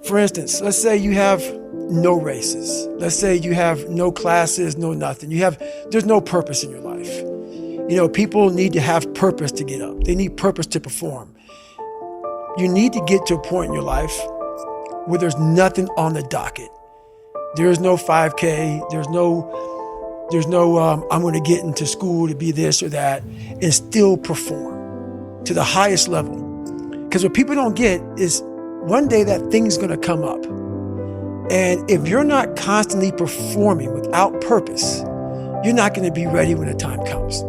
For instance, let's say you have no races. Let's say you have no classes, no nothing. There's no purpose in your life. People need to have purpose to get up. They need purpose to perform. You need to get to a point in your life where there's nothing on the docket. There is no 5K. There's no I'm going to get into school to be this or that and still perform to the highest level. Because what people don't get is one day that thing's going to come up. And if you're not constantly performing without purpose, you're not going to be ready when the time comes.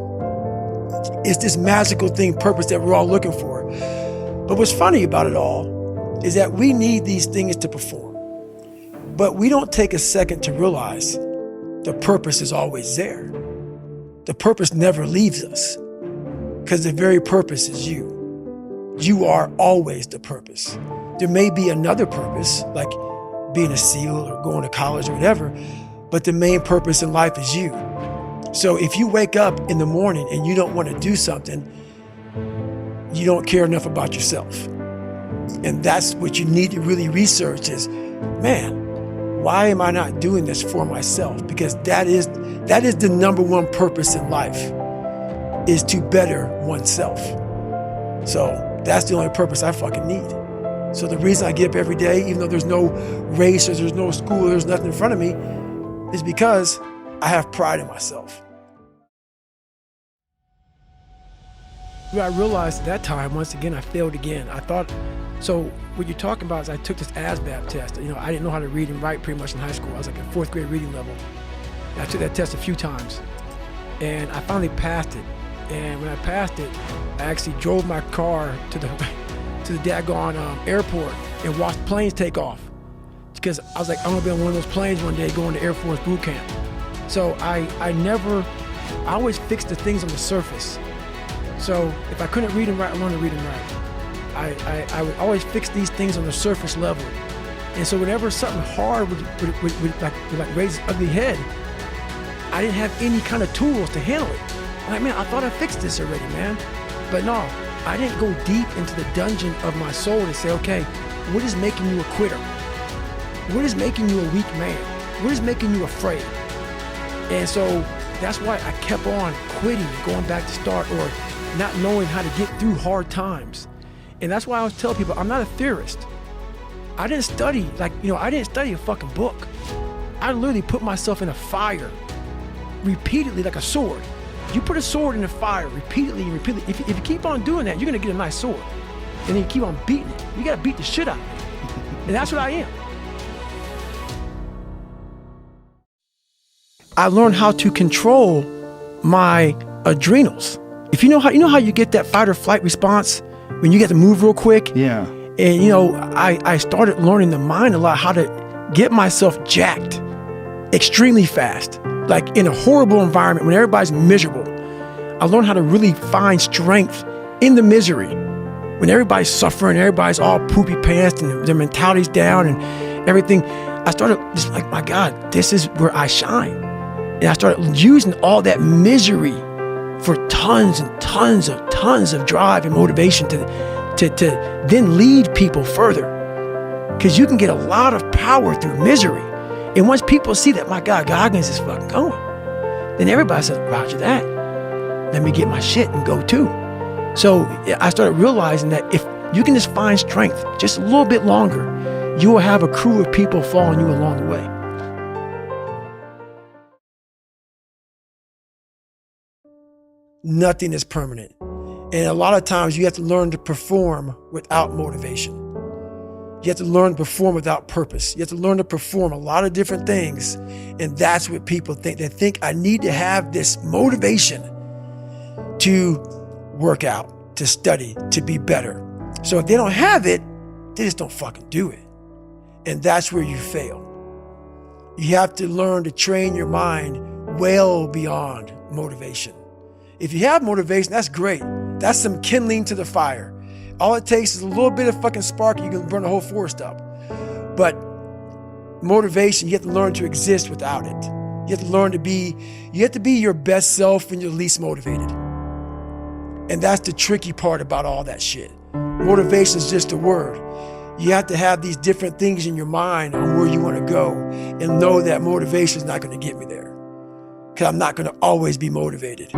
It's this magical thing, purpose, that we're all looking for. But what's funny about it all is that we need these things to perform. But we don't take a second to realize the purpose is always there. The purpose never leaves us because the very purpose is you. You are always the purpose. There may be another purpose, like being a SEAL or going to college or whatever, but the main purpose in life is you. So if you wake up in the morning and you don't want to do something, you don't care enough about yourself. And that's what you need to really research is, man, why am I not doing this for myself? Because that is the number one purpose in life, is to better oneself. So that's the only purpose I fucking need. So the reason I get up every day, even though there's no race or there's no school, there's nothing in front of me, is because I have pride in myself. What I realized at that time, once again, I failed again. I thought, so what you're talking about is I took this ASVAB test. I didn't know how to read and write pretty much in high school. I was like at 4th grade reading level. And I took that test a few times and I finally passed it. And when I passed it, I actually drove my car to the daggone airport and watched planes take off. Because I was like, I'm gonna be on one of those planes one day going to Air Force boot camp. So I always fixed the things on the surface. So if I couldn't read and write, I learned to read and write. I would always fix these things on the surface level. And so whenever something hard would raise its ugly head, I didn't have any kind of tools to handle it. I'm like, man, I thought I fixed this already, man. But no, I didn't go deep into the dungeon of my soul to say, okay, what is making you a quitter? What is making you a weak man? What is making you afraid? And so that's why I kept on quitting, going back to start, or not knowing how to get through hard times. And that's why I always tell people, I'm not a theorist. I didn't study, I didn't study a fucking book. I literally put myself in a fire repeatedly like a sword. You put a sword in the fire repeatedly and repeatedly. If you keep on doing that, you're gonna get a nice sword. And then you keep on beating it. You gotta beat the shit out of it. And that's what I am. I learned how to control my adrenals. If you know how you get that fight or flight response when you get to move real quick. Yeah. And I started learning the mind a lot, how to get myself jacked extremely fast. Like in a horrible environment when everybody's miserable. I learned how to really find strength in the misery. When everybody's suffering, everybody's all poopy pants and their mentality's down and everything. I started just like, my God, this is where I shine. And I started using all that misery for tons and tons of drive and motivation to then lead people further. Because you can get a lot of power through misery. And once people see that, my God, Goggins is fucking going, then everybody says, roger that. Let me get my shit and go too. So I started realizing that if you can just find strength just a little bit longer, you will have a crew of people following you along the way. Nothing is permanent. And a lot of times you have to learn to perform without motivation. You have to learn to perform without purpose. You have to learn to perform a lot of different things. And that's what people think. They think I need to have this motivation to work out, to study, to be better. So if they don't have it, they just don't fucking do it. And that's where you fail. You have to learn to train your mind well beyond motivation. If you have motivation, that's great. That's some kindling to the fire. All it takes is a little bit of fucking spark and you can burn the whole forest up. But motivation, you have to learn to exist without it. You have to be your best self when you're least motivated. And that's the tricky part about all that shit. Motivation is just a word. You have to have these different things in your mind on where you want to go and know that motivation is not going to get me there, because I'm not going to always be motivated.